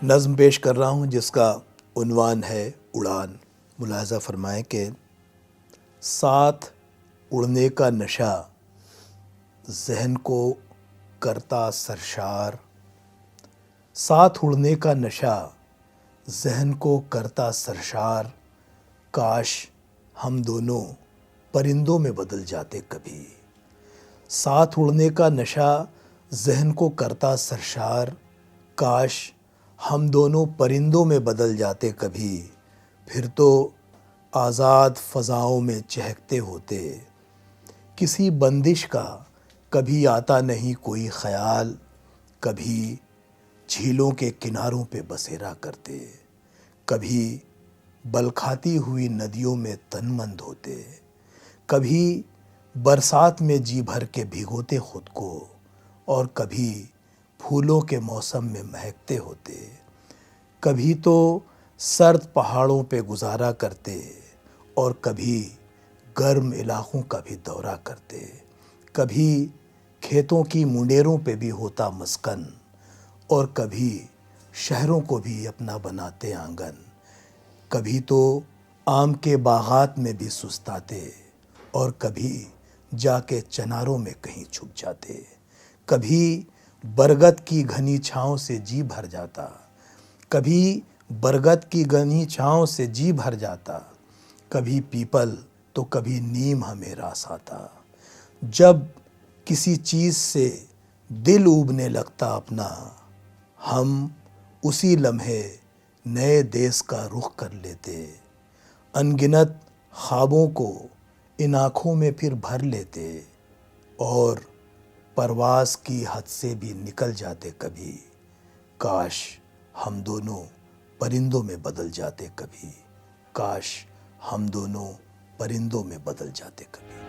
نظم پیش کر رہا ہوں جس کا عنوان ہے اڑان۔ ملاحظہ فرمائیں کہ ساتھ اڑنے کا نشہ ذہن کو کرتا سرشار، ساتھ اڑنے کا نشہ ذہن کو کرتا سرشار، کاش ہم دونوں پرندوں میں بدل جاتے کبھی۔ ساتھ اڑنے کا نشہ ذہن کو کرتا سرشار، کاش ہم دونوں پرندوں میں بدل جاتے کبھی، پھر تو آزاد فضاؤں میں چہکتے ہوتے۔ کسی بندش کا کبھی آتا نہیں کوئی خیال، کبھی جھیلوں کے کناروں پہ بسیرا کرتے، کبھی بل کھاتی ہوئی ندیوں میں تن مند ہوتے، کبھی برسات میں جی بھر کے بھگوتے خود کو، اور کبھی پھولوں کے موسم میں مہکتے ہوتے۔ کبھی تو سرد پہاڑوں پہ گزارا کرتے، اور کبھی گرم علاقوں کا بھی دورہ کرتے، کبھی کھیتوں کی منڈیروں پہ بھی ہوتا مسکن، اور کبھی شہروں کو بھی اپنا بناتے آنگن، کبھی تو آم کے باغات میں بھی سستاتے، اور کبھی جا کے چناروں میں کہیں چھپ جاتے، کبھی برگد کی گھنی چھاؤں سے جی بھر جاتا، کبھی برگد کی گھنی چھاؤں سے جی بھر جاتا، کبھی پیپل تو کبھی نیم ہمیں راس آتا۔ جب کسی چیز سے دل اوبنے لگتا اپنا، ہم اسی لمحے نئے دیس کا رخ کر لیتے، ان گنت خوابوں کو ان آنکھوں میں پھر بھر لیتے، اور پرواز کی حد سے بھی نکل جاتے کبھی، کاش ہم دونوں پرندوں میں بدل جاتے کبھی، کاش ہم دونوں پرندوں میں بدل جاتے کبھی۔